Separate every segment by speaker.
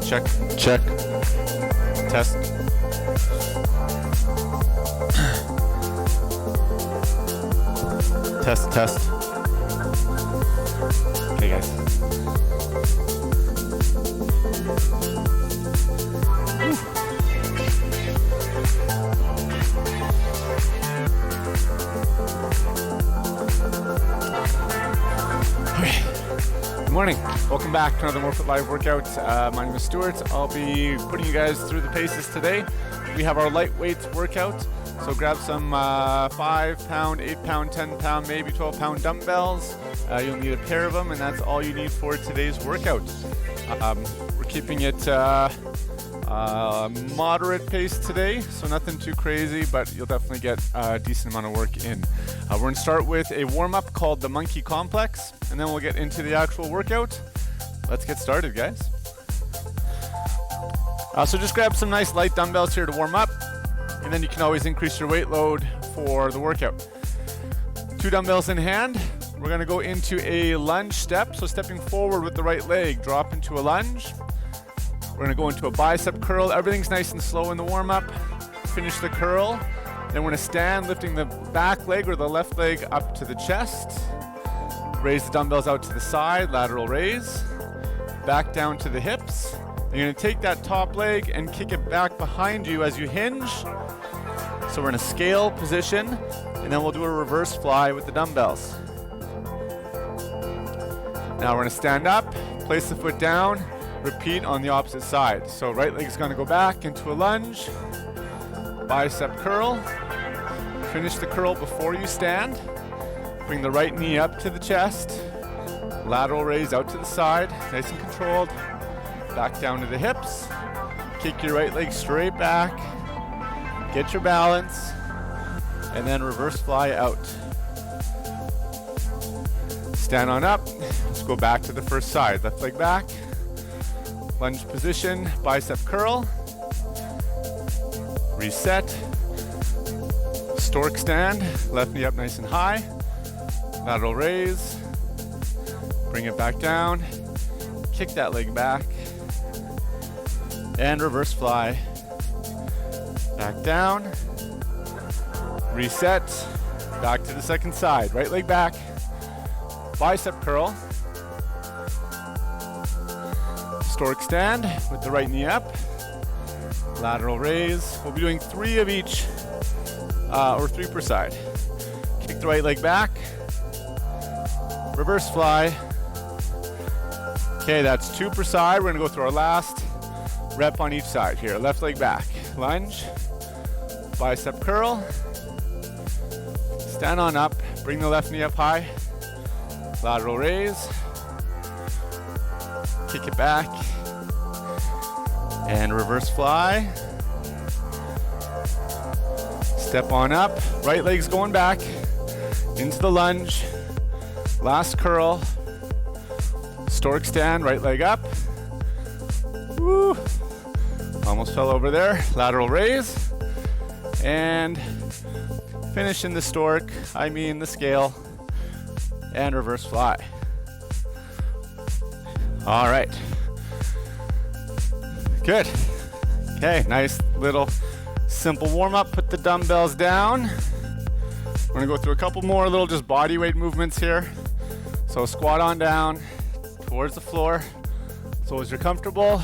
Speaker 1: Check, check. Test. Test, test. Okay, guys. Good morning. Welcome back to another MORFIT live workout. My name is Stuart. I'll be putting you guys through the paces today. We have our lightweight workout. So grab some 5 pound, 8 pound, 10 pound, maybe 12 pound dumbbells. You'll need a pair of them, and that's all you need for today's workout. We're keeping it moderate pace today, so nothing too crazy, but you'll definitely get a decent amount of work in. We're going to start with a warm-up called the monkey complex, and then we'll get into the actual workout. Let's get started, guys. So just grab some nice light dumbbells here to warm up, and then you can always increase your weight load for the workout. 2 dumbbells in hand. We're going to go into a lunge step, so stepping forward with the right leg, drop into a lunge. We're going to go into a bicep curl. Everything's nice and slow in the warm-up. Finish the curl. Then we're going to stand, lifting the back leg or the left leg up to the chest. Raise the dumbbells out to the side, lateral raise. Back down to the hips. You're going to take that top leg and kick it back behind you as you hinge. So we're in a scale position, and then we'll do a reverse fly with the dumbbells. Now we're going to stand up, place the foot down, repeat on the opposite side. So right leg is going to go back into a lunge, bicep curl. Finish the curl before you stand. Bring the right knee up to the chest, lateral raise out to the side, nice and controlled. Back down to the hips. Kick your right leg straight back. Get your balance. And then reverse fly out. Stand on up. Let's go back to the first side. Left leg back. Lunge position, bicep curl. Reset. Stork stand. Left knee up nice and high. Lateral raise. Bring it back down. Kick that leg back. And reverse fly. Back down. Reset. Back to the second side. Right leg back. Bicep curl. Stork stand with the right knee up. Lateral raise. We'll be doing 3 of each, or 3 per side. Kick the right leg back. Reverse fly. Okay, that's 2 per side. We're gonna go through our last rep on each side here. Left leg back. Lunge. Bicep curl. Stand on up. Bring the left knee up high. Lateral raise. Kick it back. And reverse fly. Step on up. Right leg's going back. Into the lunge. Last curl. Stork stand. Right leg up. Woo. Almost fell over there. Lateral raise. And finish in the stork. I mean the scale. And reverse fly. All right. Good. Okay, nice little simple warm up. Put the dumbbells down. We're gonna go through a couple more little just body weight movements here. So squat on down towards the floor. So as you're comfortable,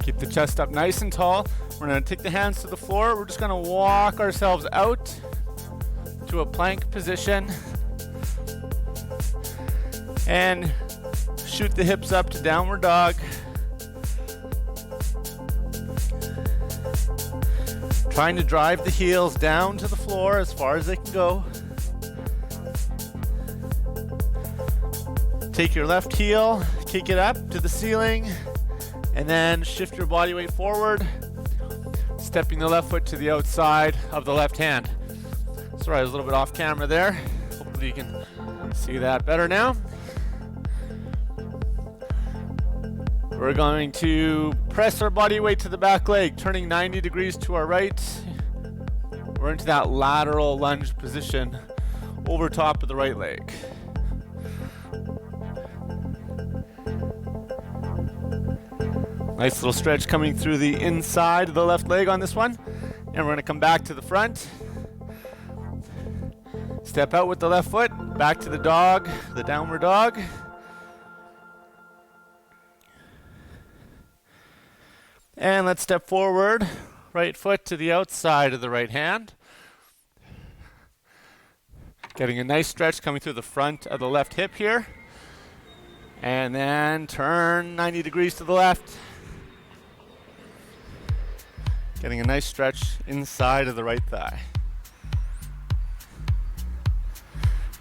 Speaker 1: keep the chest up nice and tall. We're gonna take the hands to the floor. We're just gonna walk ourselves out to a plank position and shoot the hips up to downward dog. Trying to drive the heels down to the floor as far as they can go. Take your left heel, kick it up to the ceiling, and then shift your body weight forward, stepping the left foot to the outside of the left hand. Sorry, I was a little bit off camera there. Hopefully you can see that better now. We're going to press our body weight to the back leg, turning 90 degrees to our right. We're into that lateral lunge position over top of the right leg. Nice little stretch coming through the inside of the left leg on this one. And we're gonna come back to the front. Step out with the left foot, back to the dog, the downward dog. And let's step forward, right foot to the outside of the right hand. Getting a nice stretch coming through the front of the left hip here. And then turn 90 degrees to the left. Getting a nice stretch inside of the right thigh.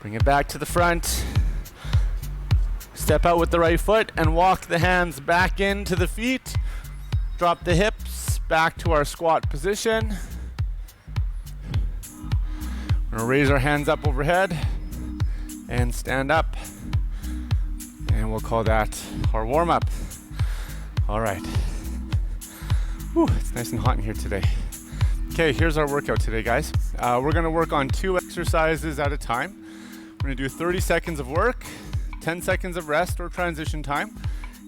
Speaker 1: Bring it back to the front. Step out with the right foot and walk the hands back into the feet. Drop the hips back to our squat position. We're gonna raise our hands up overhead and stand up. And we'll call that our warm-up. All right. Whew, it's nice and hot in here today. Okay, here's our workout today, guys. We're gonna work on 2 exercises at a time. We're gonna do 30 seconds of work, 10 seconds of rest or transition time,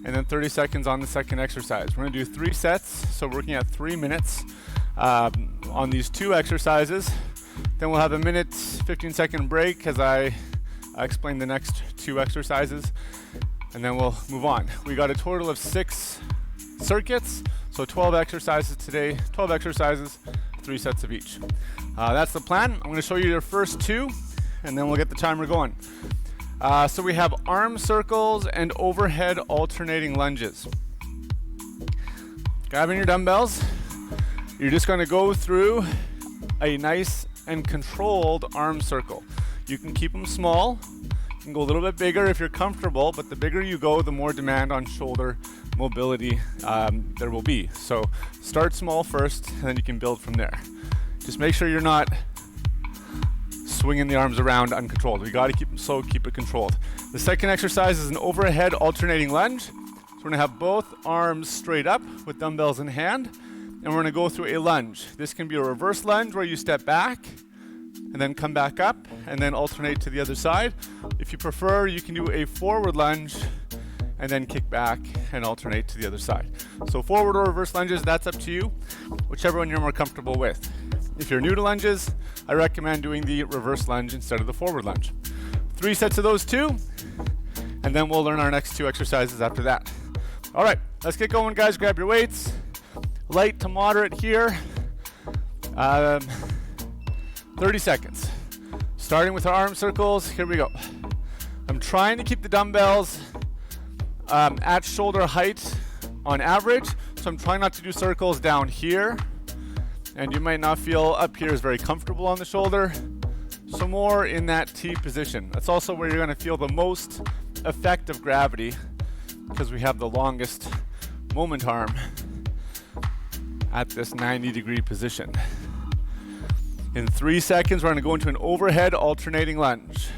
Speaker 1: and then 30 seconds on the second exercise. We're gonna do 3 sets, so working at 3 minutes on these 2 exercises. Then we'll have a minute, 15-second break as I explain the next 2 exercises, and then we'll move on. We got a total of 6 circuits, so 12 exercises today, 12 exercises, 3 sets of each. That's the plan. I'm gonna show you the first 2, and then we'll get the timer going. So we have arm circles and overhead alternating lunges. Grabbing your dumbbells, you're just gonna go through a nice and controlled arm circle. You can keep them small, you can go a little bit bigger if you're comfortable, but the bigger you go, the more demand on shoulder mobility there will be. So start small first, and then you can build from there. Just make sure you're not swinging the arms around uncontrolled. We gotta keep them slow, keep it controlled. The second exercise is an overhead alternating lunge. So we're gonna have both arms straight up with dumbbells in hand, and we're gonna go through a lunge. This can be a reverse lunge where you step back and then come back up and then alternate to the other side. If you prefer, you can do a forward lunge and then kick back and alternate to the other side. So forward or reverse lunges, that's up to you, whichever one you're more comfortable with. If you're new to lunges, I recommend doing the reverse lunge instead of the forward lunge. 3 sets of those 2, and then we'll learn our next 2 exercises after that. All right, let's get going, guys. Grab your weights. Light to moderate here. 30 seconds. Starting with our arm circles, here we go. I'm trying to keep the dumbbells at shoulder height on average, so I'm trying not to do circles down here. And you might not feel up here is very comfortable on the shoulder. So more in that T position. That's also where you're gonna feel the most effect of gravity because we have the longest moment arm at this 90-degree position. In 3 seconds, we're gonna go into an overhead alternating lunge.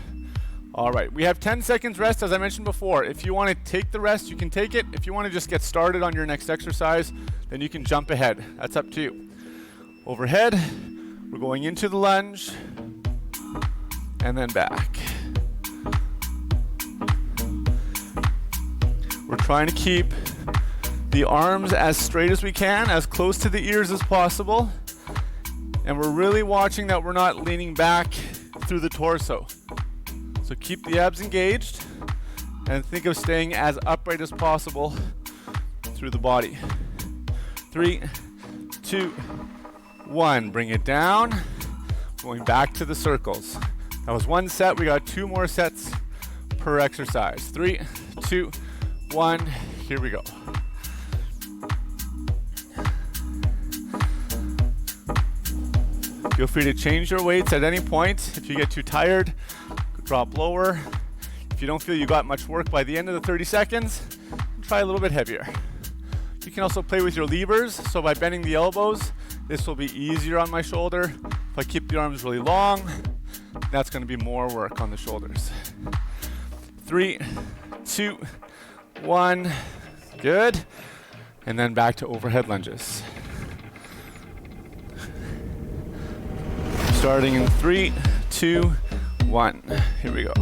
Speaker 1: All right, we have 10 seconds rest, as I mentioned before. If you wanna take the rest, you can take it. If you wanna just get started on your next exercise, then you can jump ahead. That's up to you. Overhead, we're going into the lunge, and then back. We're trying to keep the arms as straight as we can, as close to the ears as possible, and we're really watching that we're not leaning back through the torso. So keep the abs engaged, and think of staying as upright as possible through the body. 3, 2, 1, bring it down, going back to the circles. That was 1 set, we got 2 more sets per exercise. 3, 2, 1, here we go. Feel free to change your weights at any point. If you get too tired, drop lower. If you don't feel you got much work by the end of the 30 seconds, try a little bit heavier. You can also play with your levers, so by bending the elbows, this will be easier on my shoulder. If I keep the arms really long, that's going to be more work on the shoulders. 3, 2, 1, good. And then back to overhead lunges. Starting in 3, 2, 1. Here we go.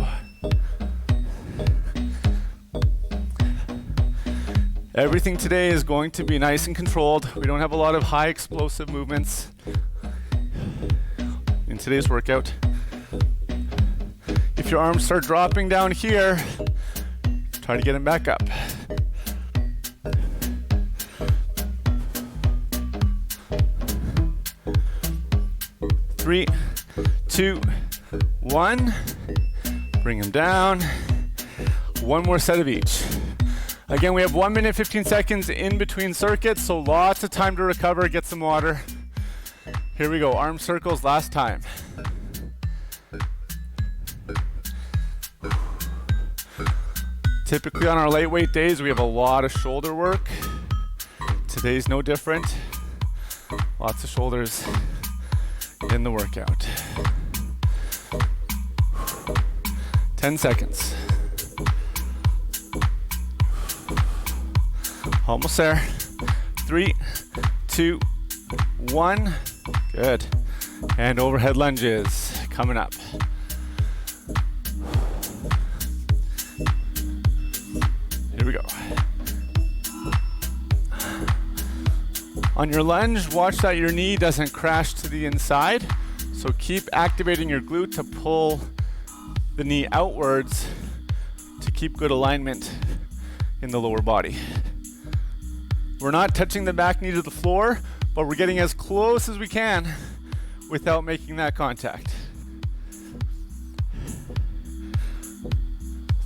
Speaker 1: Everything today is going to be nice and controlled. We don't have a lot of high explosive movements in today's workout. If your arms start dropping down here, try to get them back up. Three, 2, 1. Bring them down. One more set of each. Again, we have 1 minute, 15 seconds in between circuits, so lots of time to recover, get some water. Here we go, arm circles last time. Typically on our lightweight days, we have a lot of shoulder work. Today's no different. Lots of shoulders in the workout. 10 seconds. Almost there. 3, 2, 1. Good. And overhead lunges coming up. Here we go. On your lunge, watch that your knee doesn't crash to the inside. So keep activating your glute to pull the knee outwards to keep good alignment in the lower body. We're not touching the back knee to the floor, but we're getting as close as we can without making that contact.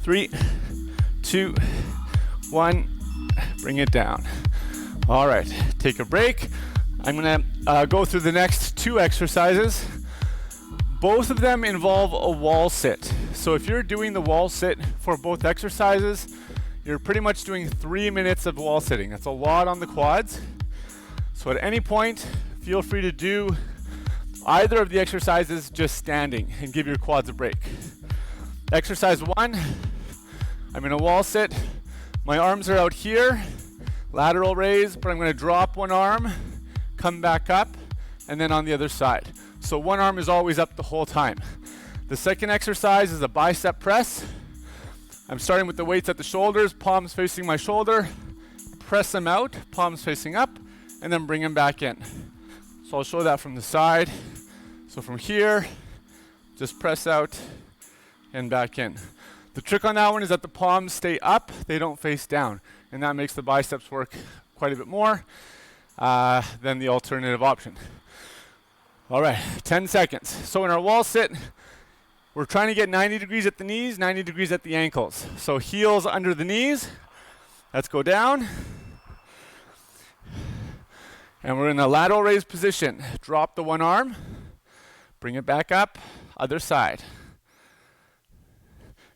Speaker 1: 3, 2, 1, bring it down. All right, take a break. I'm gonna go through the next 2 exercises. Both of them involve a wall sit. So if you're doing the wall sit for both exercises, you're pretty much doing 3 minutes of wall sitting. That's a lot on the quads. So at any point, feel free to do either of the exercises just standing and give your quads a break. Exercise 1, I'm in a wall sit. My arms are out here, lateral raise, but I'm gonna drop one arm, come back up, and then on the other side. So one arm is always up the whole time. The second exercise is a bicep press. I'm starting with the weights at the shoulders, palms facing my shoulder, press them out, palms facing up, and then bring them back in. So I'll show that from the side. So from here, just press out and back in. The trick on that one is that the palms stay up, they don't face down, and that makes the biceps work quite a bit more than the alternative option. All right, 10 seconds. So in our wall sit, we're trying to get 90 degrees at the knees, 90 degrees at the ankles. So heels under the knees. Let's go down. And we're in a lateral raise position. Drop the one arm. Bring it back up. Other side.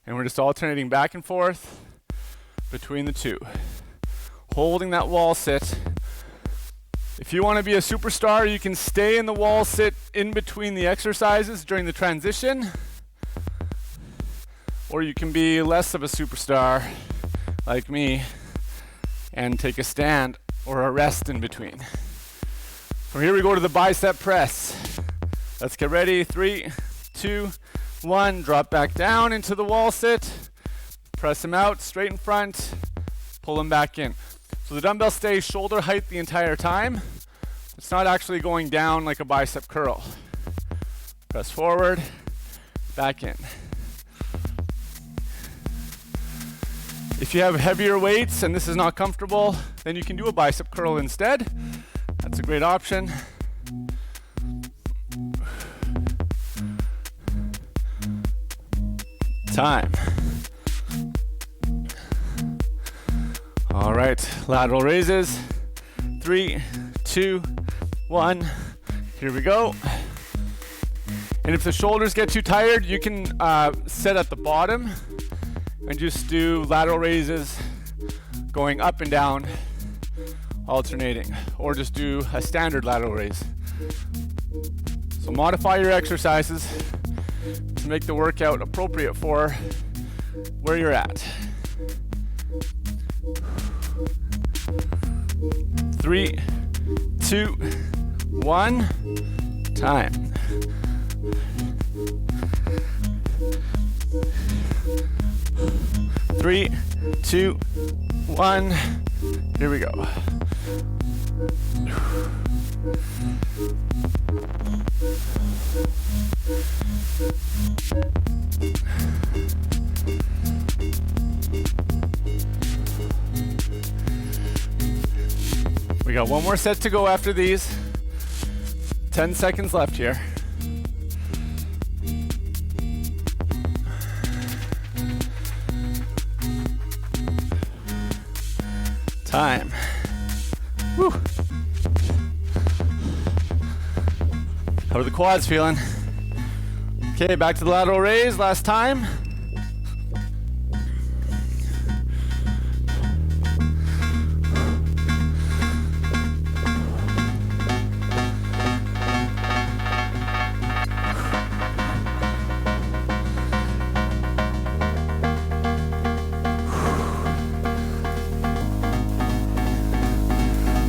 Speaker 1: And we're just alternating back and forth between the two. Holding that wall sit. If you want to be a superstar, you can stay in the wall sit in between the exercises during the transition. Or you can be less of a superstar, like me, and take a stand or a rest in between. From here we go to the bicep press. Let's get ready. 3, 2, 1. Drop back down into the wall sit. Press them out, straight in front. Pull them back in. So the dumbbell stays shoulder height the entire time. It's not actually going down like a bicep curl. Press forward, back in. If you have heavier weights and this is not comfortable, then you can do a bicep curl instead. That's a great option. Time. All right, lateral raises. 3, 2, 1. Here we go. And if the shoulders get too tired, you can sit at the bottom and just do lateral raises going up and down, alternating, or just do a standard lateral raise. So modify your exercises to make the workout appropriate for where you're at. 3, 2, 1, time. 3, 2, 1, Here we go. We got one more set to go after these. 10 seconds left here. Time. Woo. How are the quads feeling? Okay, back to the lateral raise, last time.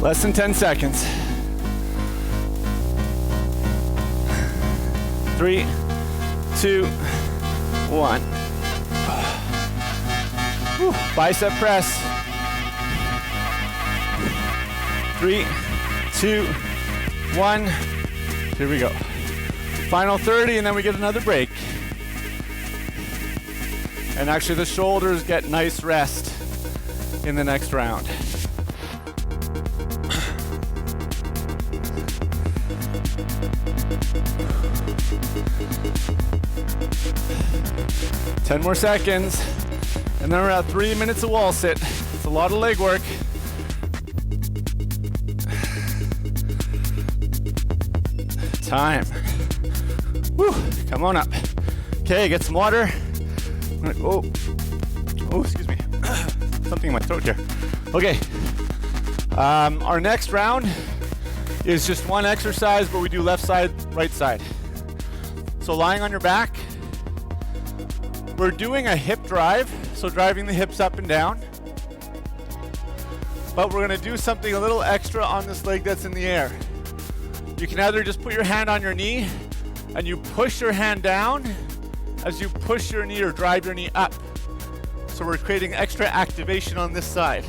Speaker 1: Less than 10 seconds. 3, 2, 1. Whew. Bicep press. 3, 2, 1. Here we go. Final 30, and then we get another break. And actually the shoulders get nice rest in the next round. Ten more seconds, and then we're at 3 minutes of wall sit. It's a lot of leg work. Time. Woo, come on up. Okay, get some water. Oh, excuse me. Something in my throat here. Okay, our next round is just one exercise where we do left side, right side. So lying on your back, we're doing a hip drive, so driving the hips up and down. But we're gonna do something a little extra on this leg that's in the air. You can either just put your hand on your knee and you push your hand down as you push your knee or drive your knee up. So we're creating extra activation on this side.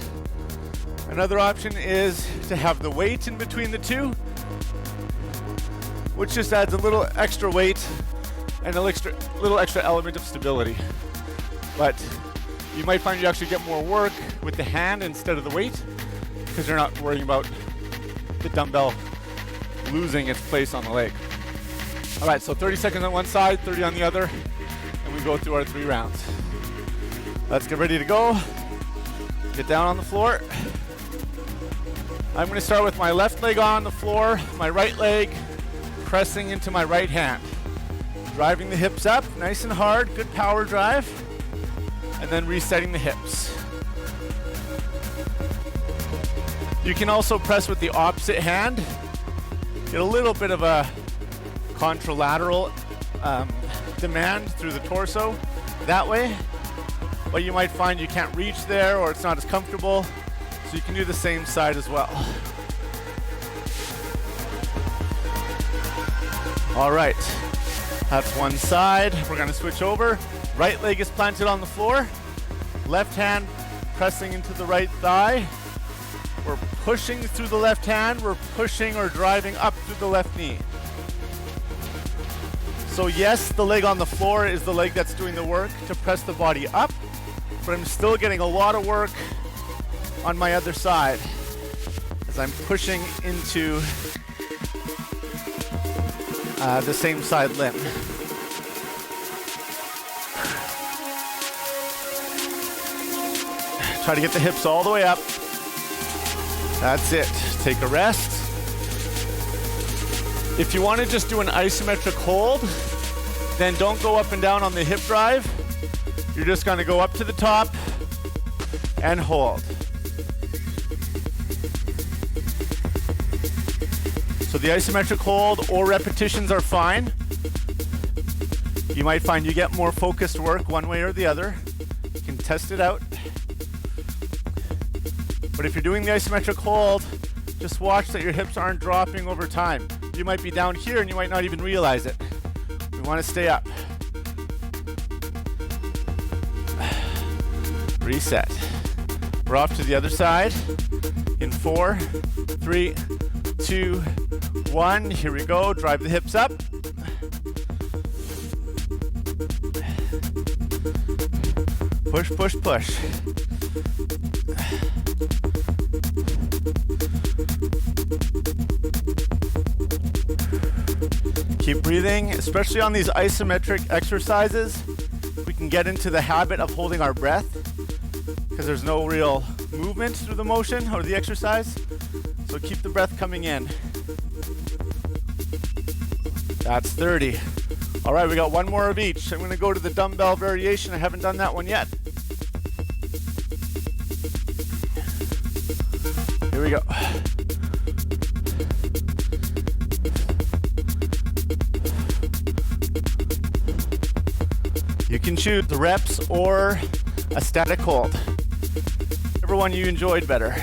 Speaker 1: Another option is to have the weight in between the two, which just adds a little extra weight and a little extra element of stability. But you might find you actually get more work with the hand instead of the weight because you're not worrying about the dumbbell losing its place on the leg. All right, so 30 seconds on one side, 30 on the other, and we go through our 3 rounds. Let's get ready to go. Get down on the floor. I'm gonna start with my left leg on the floor, my right leg pressing into my right hand. Driving the hips up, nice and hard, good power drive, and then resetting the hips. You can also press with the opposite hand, get a little bit of a contralateral demand through the torso that way, but you might find you can't reach there or it's not as comfortable, so you can do the same side as well. All right. That's one side. We're gonna switch over. Right leg is planted on the floor. Left hand pressing into the right thigh. We're pushing through the left hand. We're pushing or driving up through the left knee. So yes, the leg on the floor is the leg that's doing the work to press the body up, but I'm still getting a lot of work on my other side as I'm pushing into the same side limb. Try to get the hips all the way up. That's it. Take a rest. If you want to just do an isometric hold, then don't go up and down on the hip drive. You're just going to go up to the top and hold. So the isometric hold or repetitions are fine. You might find you get more focused work one way or the other. You can test it out. But if you're doing the isometric hold, just watch that your hips aren't dropping over time. You might be down here and you might not even realize it. We want to stay up. Reset. We're off to the other side. 4, 3, 2, 1. Here we go. Drive the hips up. Push, push, push. Keep breathing, especially on these isometric exercises. We can get into the habit of holding our breath because there's no real movement through the motion or the exercise. So keep the breath coming in. That's 30. All right, we got one more of each. I'm going to go to the dumbbell variation. I haven't done that one yet. Here we go. You can choose the reps or a static hold. Whichever one you enjoyed better.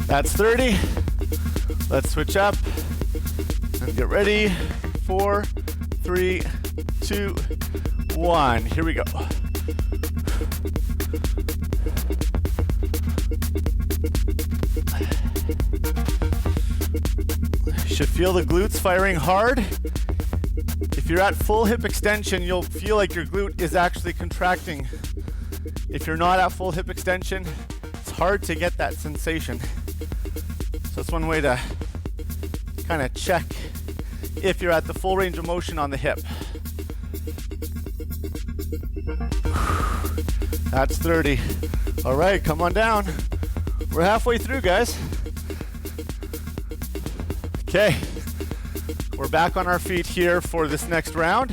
Speaker 1: That's 30. Let's switch up and get ready. 4, 3, 2, 1. Here we go. You should feel the glutes firing hard. If you're at full hip extension, you'll feel like your glute is actually contracting. If you're not at full hip extension, it's hard to get that sensation. So that's one way to kind of check if you're at the full range of motion on the hip. That's 30. All right, come on down. We're halfway through, guys. Okay, we're back on our feet here for this next round.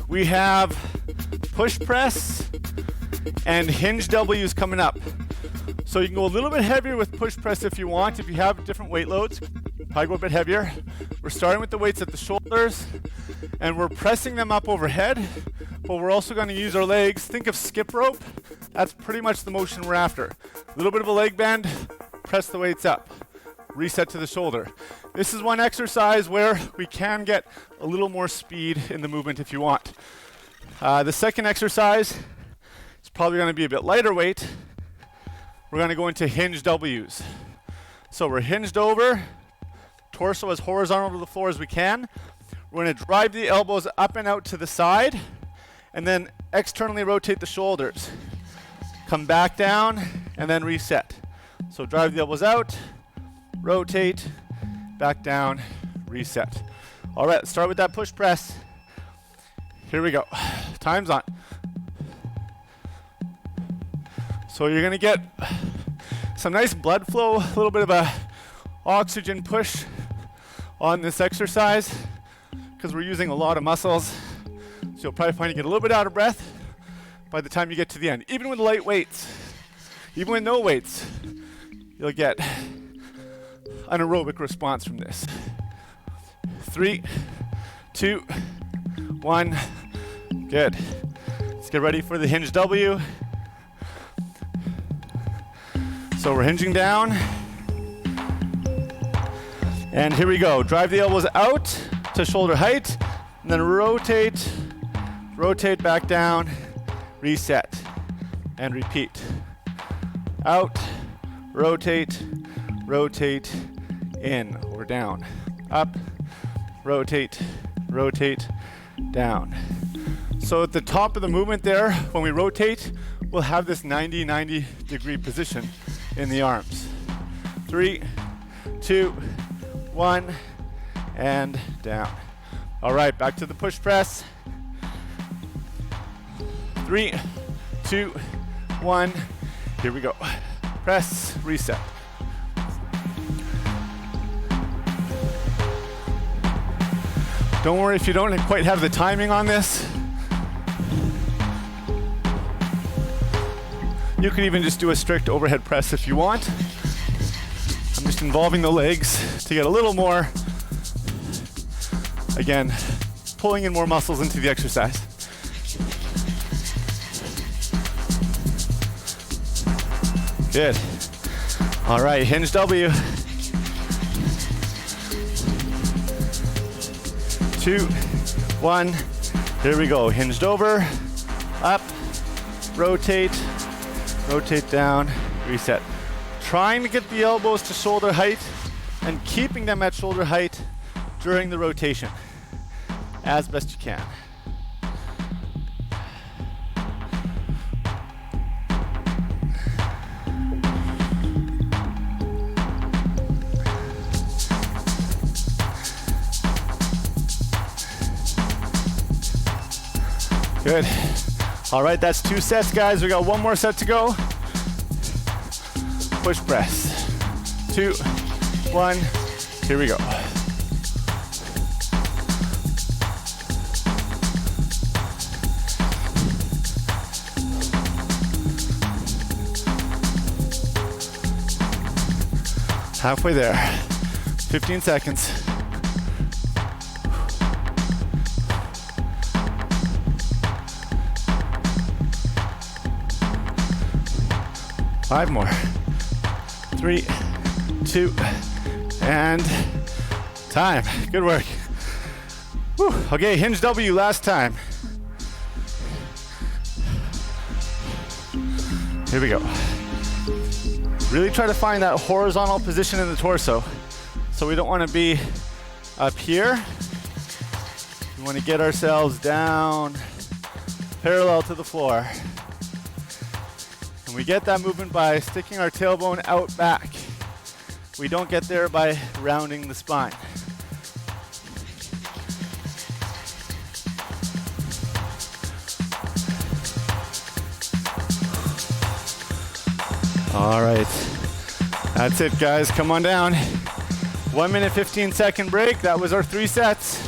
Speaker 1: We have push press and hinge W's coming up. So you can go a little bit heavier with push press if you want. If you have different weight loads, probably go a bit heavier. We're starting with the weights at the shoulders and we're pressing them up overhead, but we're also going to use our legs. Think of skip rope. That's pretty much the motion we're after. A little bit of a leg bend, press the weights up, reset to the shoulder. This is one exercise where we can get a little more speed in the movement if you want. The second exercise is probably going to be a bit lighter weight. We're going to go into hinge W's. So we're hinged over, torso as horizontal to the floor as we can. We're going to drive the elbows up and out to the side, and then externally rotate the shoulders. Come back down, and then reset. So drive the elbows out, rotate, back down, reset. All right, let's start with that push press. Here we go. Time's on. So you're going to get some nice blood flow, a little bit of a oxygen push on this exercise because we're using a lot of muscles. So you'll probably find you get a little bit out of breath by the time you get to the end. Even with light weights, even with no weights, you'll get an aerobic response from this. 3, 2, 1. Good. Let's get ready for the hinge W. So we're hinging down. And here we go. Drive the elbows out to shoulder height, and then rotate, rotate back down, reset, and repeat. Out, rotate, rotate, in or down. Up, rotate, rotate, down. So at the top of the movement there, when we rotate, we'll have this 90 degree position in the arms. 3, 2, 1, and down. All right, back to the push press. 3, 2, 1. Here we go. Press, reset. Don't worry if you don't quite have the timing on this. You can even just do a strict overhead press if you want. I'm just involving the legs to get a little more, again, pulling in more muscles into the exercise. Good. All right, hinge W. 2, 1. Here we go. Hinged over, up, rotate, rotate down, reset. Trying to get the elbows to shoulder height and keeping them at shoulder height during the rotation as best you can. Good. All right, that's 2 sets, guys. We got 1 more set to go. Push press. 2, 1. Here we go. Halfway there. 15 seconds. Five more. 3, 2, and time. Good work. Whew. Okay, hinge W last time. Here we go. Really try to find that horizontal position in the torso. So we don't want to be up here. We want to get ourselves down parallel to the floor. And we get that movement by sticking our tailbone out back. We don't get there by rounding the spine. All right, that's it, guys. Come on down. 1 minute, 15-second break. That was our 3 sets.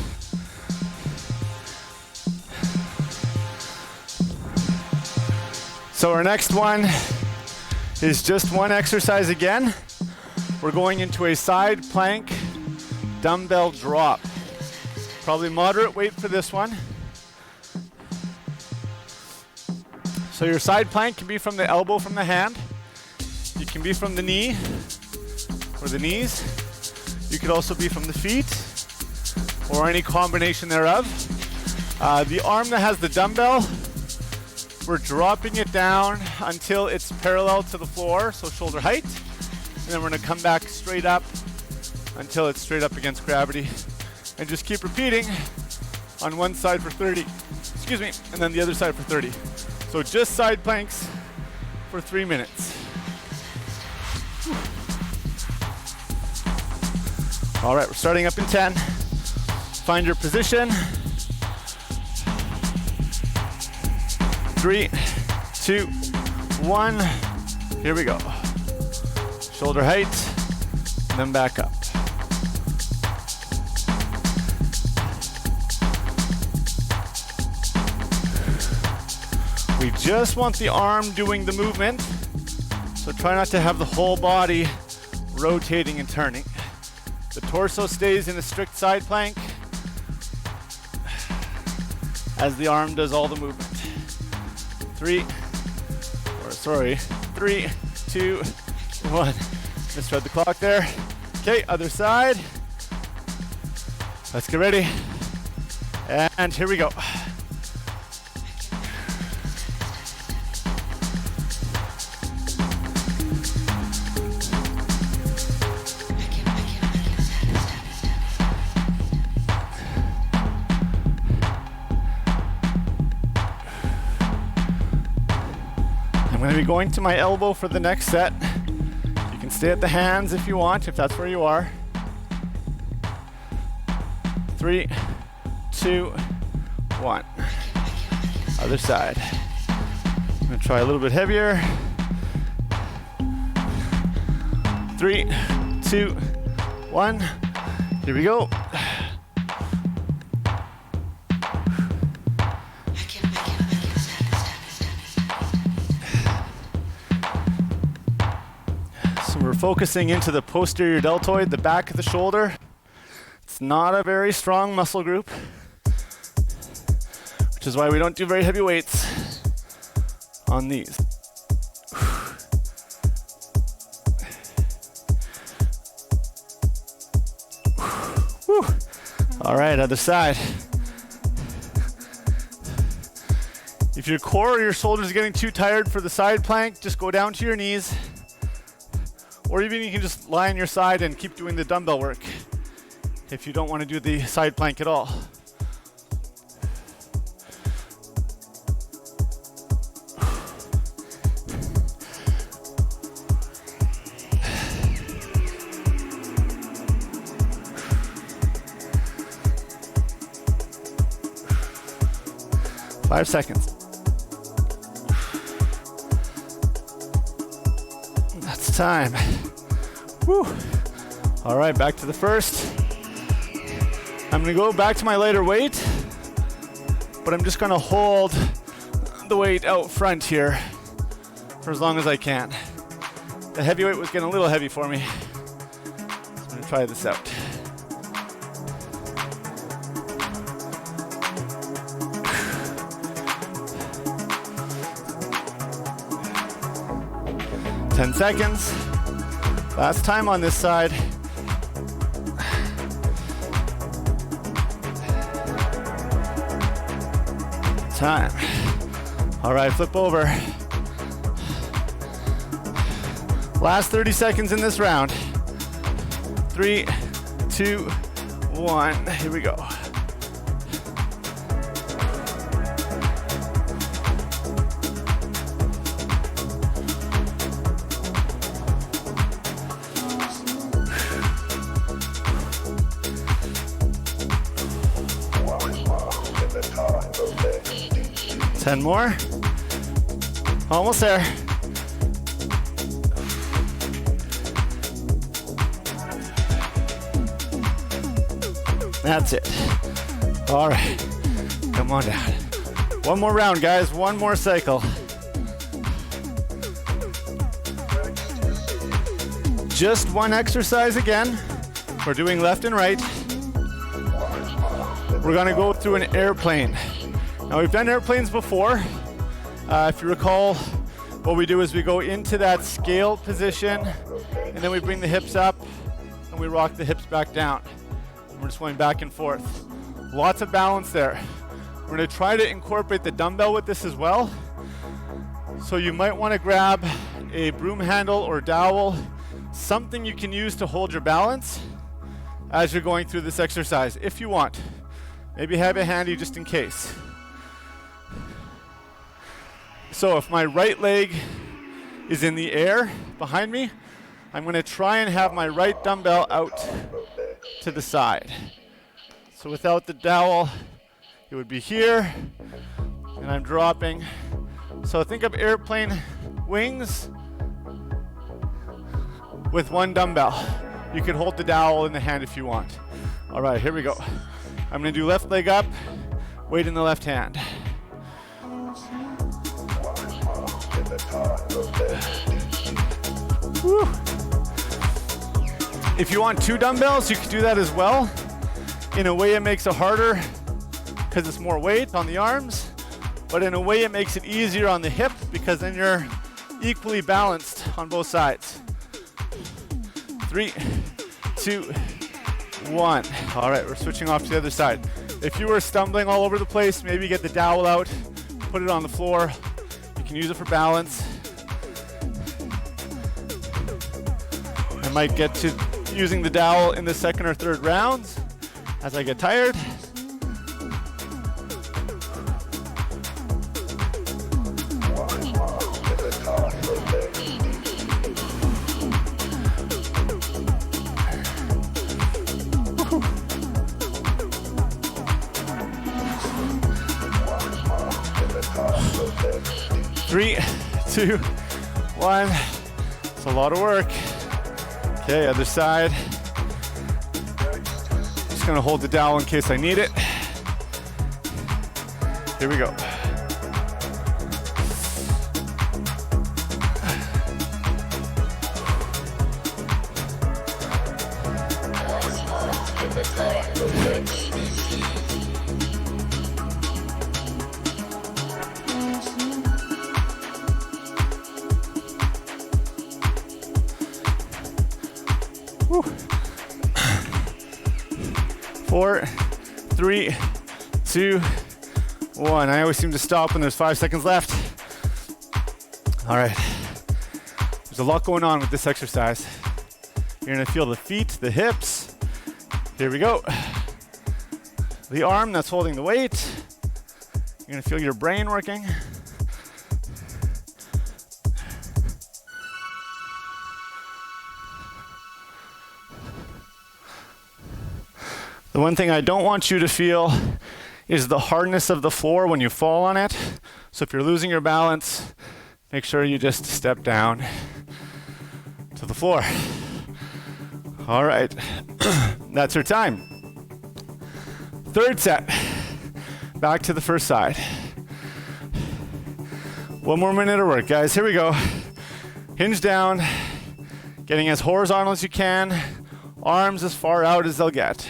Speaker 1: So our next one is just 1 exercise again. We're going into a side plank dumbbell drop. Probably moderate weight for this one. So your side plank can be from the elbow from the hand. You can be from the knee or the knees. You could also be from the feet or any combination thereof. The arm that has the dumbbell, we're dropping it down until it's parallel to the floor, so shoulder height. And then we're gonna come back straight up until it's straight up against gravity. And just keep repeating on one side for 30, excuse me, and then the other side for 30. So just side planks for 3 minutes. All right, we're starting up in 10. Find your position. 3, 2, 1. Here we go. Shoulder height, and then back up. We just want the arm doing the movement, so try not to have the whole body rotating and turning. The torso stays in a strict side plank as the arm does all the movement. 3, 2, 1. Misread the clock there. Okay, other side. Let's get ready. And here we go. I'm going to be going to my elbow for the next set. You can stay at the hands if you want, if that's where you are. 3, 2, 1. Other side. I'm going to try a little bit heavier. 3, 2, 1. Here we go. We're focusing into the posterior deltoid, the back of the shoulder. It's not a very strong muscle group, which is why we don't do very heavy weights on these. All right, other side. If your core or your shoulders are getting too tired for the side plank, just go down to your knees. Or even you can just lie on your side and keep doing the dumbbell work if you don't want to do the side plank at all. Five seconds. That's time. Woo. All right, back to the first. I'm gonna go back to my lighter weight, but I'm just gonna hold the weight out front here for as long as I can. The heavy weight was getting a little heavy for me. So I'm gonna try this out. Ten seconds. Last time on this side. Time. All right, flip over. Last 30 seconds in this round. 3, 2, 1. Here we go. Ten more. Almost there. That's it. All right. Come on down. One more round, guys. One more cycle. Just one exercise again. We're doing left and right. We're going to go through an airplane. Now we've done airplanes before. If you recall, what we do is we go into that scale position and then we bring the hips up and we rock the hips back down. And we're just going back and forth. Lots of balance there. We're going to try to incorporate the dumbbell with this as well. So you might want to grab a broom handle or dowel, something you can use to hold your balance as you're going through this exercise, if you want. Maybe have it handy just in case. So if my right leg is in the air behind me, I'm going to try and have my right dumbbell out to the side. So without the dowel, it would be here, and I'm dropping. So think of airplane wings with one dumbbell. You can hold the dowel in the hand if you want. All right, here we go. I'm going to do left leg up, weight in the left hand. Woo. If you want two dumbbells, you can do that as well. In a way, it makes it harder because it's more weight on the arms, but in a way, it makes it easier on the hip because then you're equally balanced on both sides. 3, 2, 1. All right, we're switching off to the other side. If you were stumbling all over the place, maybe get the dowel out, put it on the floor. You can use it for balance. I might get to using the dowel in the second or third rounds as I get tired. Three, 2, 1. It's a lot of work. Okay, other side. Just gonna hold the dowel in case I need it. Here we go. Whew. 4, 3, 2, 1. I always seem to stop when there's 5 seconds left. All right. There's a lot going on with this exercise. You're gonna feel the feet, the hips. Here we go. The arm that's holding the weight. You're gonna feel your brain working. The one thing I don't want you to feel is the hardness of the floor when you fall on it. So if you're losing your balance, make sure you just step down to the floor. All right, that's your time. Third set, back to the first side. 1 more minute of work, guys. Here we go. Hinge down, getting as horizontal as you can, arms as far out as they'll get.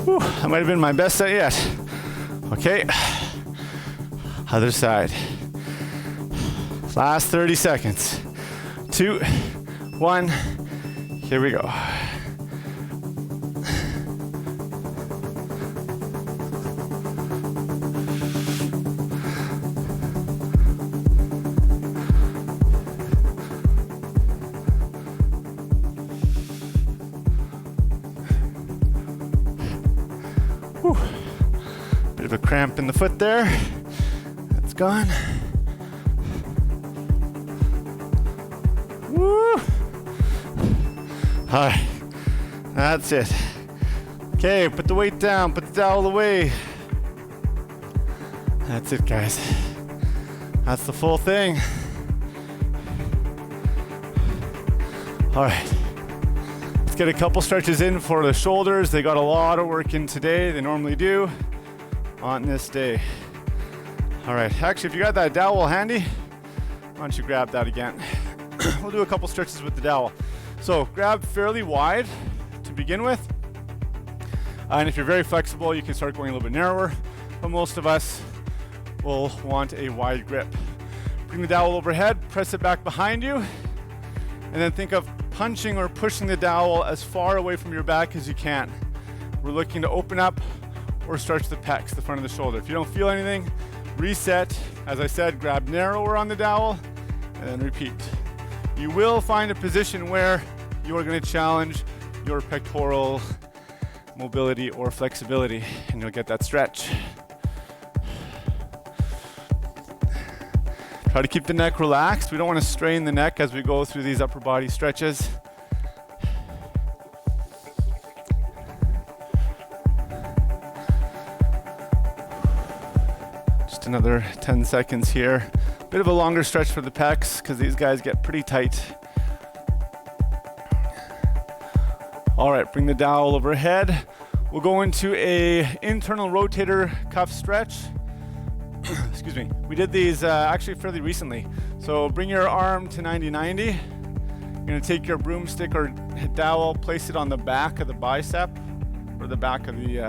Speaker 1: Whew, that might have been my best set yet. Okay, other side. Last 30 seconds. 2, 1, here we go. Whew. Bit of a cramp in the foot there. That's gone. Woo! All right, that's it. Okay, put the weight down, put the towel away. That's it, guys. That's the full thing. All right. Let's get a couple stretches in for the shoulders. They got a lot of work in today. They normally do on this day. All right, actually, if you got that dowel handy, why don't you grab that again? We'll do a couple stretches with the dowel. So grab fairly wide to begin with. And if you're very flexible, you can start going a little bit narrower, but most of us will want a wide grip. Bring the dowel overhead, press it back behind you, and then think of punching or pushing the dowel as far away from your back as you can. We're looking to open up or stretch the pecs, the front of the shoulder. If you don't feel anything, reset. As I said, grab narrower on the dowel and then repeat. You will find a position where you are going to challenge your pectoral mobility or flexibility, and you'll get that stretch. Try to keep the neck relaxed. We don't want to strain the neck as we go through these upper body stretches. Just another 10 seconds here. Bit of a longer stretch for the pecs because these guys get pretty tight. All right, bring the dowel overhead. We'll go into a internal rotator cuff stretch. Excuse me. We did these actually fairly recently. So bring your arm to 90-90. You're gonna take your broomstick or dowel, place it on the back of the bicep or the back of the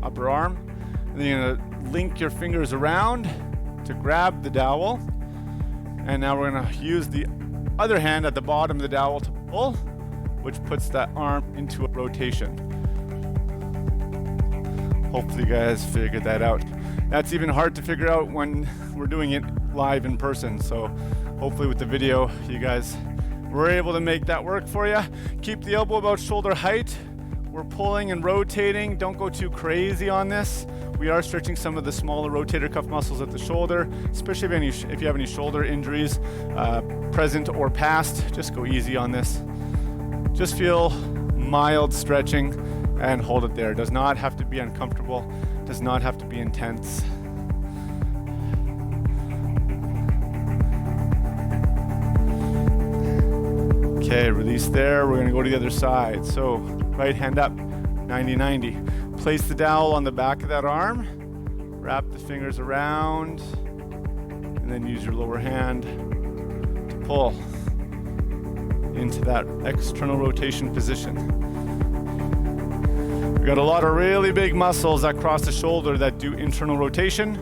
Speaker 1: upper arm. And then you're gonna link your fingers around to grab the dowel. And now we're gonna use the other hand at the bottom of the dowel to pull, which puts that arm into a rotation. Hopefully you guys figured that out. That's even hard to figure out when we're doing it live in person. So hopefully with the video, you guys were able to make that work for you. Keep the elbow about shoulder height. We're pulling and rotating. Don't go too crazy on this. We are stretching some of the smaller rotator cuff muscles at the shoulder, especially if you have any shoulder injuries, present or past. Just go easy on this. Just feel mild stretching and hold it there. Does not have to be uncomfortable. Does not have to be intense. Okay, release there. We're gonna go to the other side. So right hand up, 90-90. Place the dowel on the back of that arm. Wrap the fingers around, and then use your lower hand to pull into that external rotation position. We've got a lot of really big muscles that cross the shoulder that do internal rotation,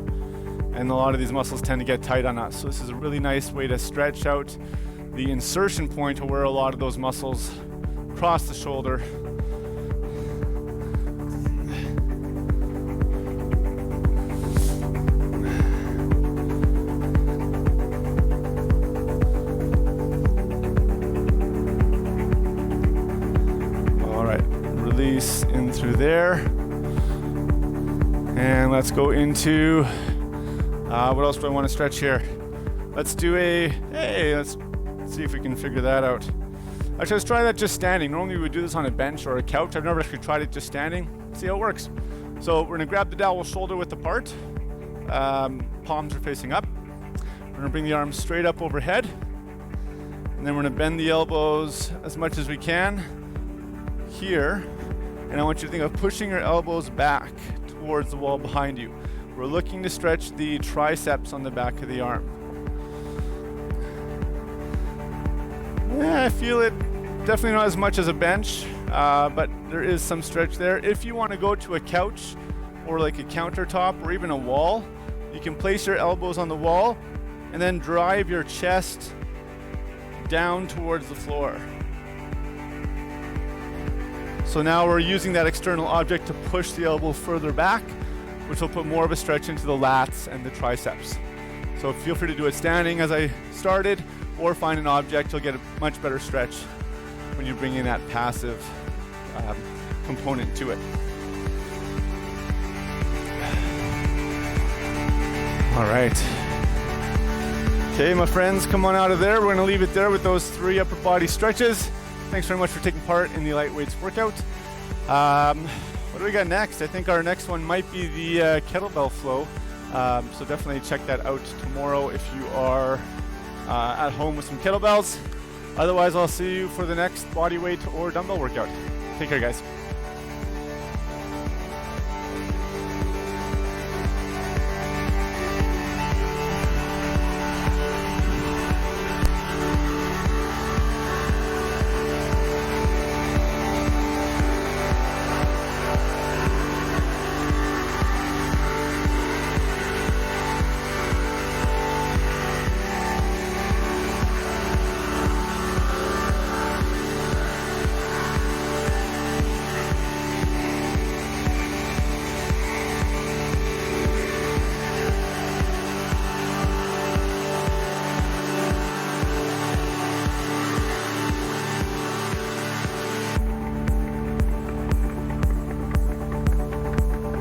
Speaker 1: and a lot of these muscles tend to get tight on us. So this is a really nice way to stretch out the insertion point to where a lot of those muscles cross the shoulder. Release in through there, and let's go into what else do I want to stretch here? Let's do let's see if we can figure that out. Actually, let's try that just standing. Normally we would do this on a bench or a couch. I've never actually tried it just standing. See how it works. So we're gonna grab the dowel shoulder width apart. Palms are facing up. We're gonna bring the arms straight up overhead, and then we're gonna bend the elbows as much as we can here. And I want you to think of pushing your elbows back towards the wall behind you. We're looking to stretch the triceps on the back of the arm. Yeah, I feel it. Definitely not as much as a bench, but there is some stretch there. If you want to go to a couch or like a countertop or even a wall, you can place your elbows on the wall and then drive your chest down towards the floor. So now we're using that external object to push the elbow further back, which will put more of a stretch into the lats and the triceps. So feel free to do it standing as I started, or find an object. You'll get a much better stretch when you bring in that passive component to it. All right. Okay, my friends, come on out of there. We're going to leave it there with those 3 upper body stretches. Thanks very much for taking part in the light weights workout. What do we got next? I think our next one might be the kettlebell flow. So definitely check that out tomorrow if you are at home with some kettlebells. Otherwise, I'll see you for the next body weight or dumbbell workout. Take care, guys.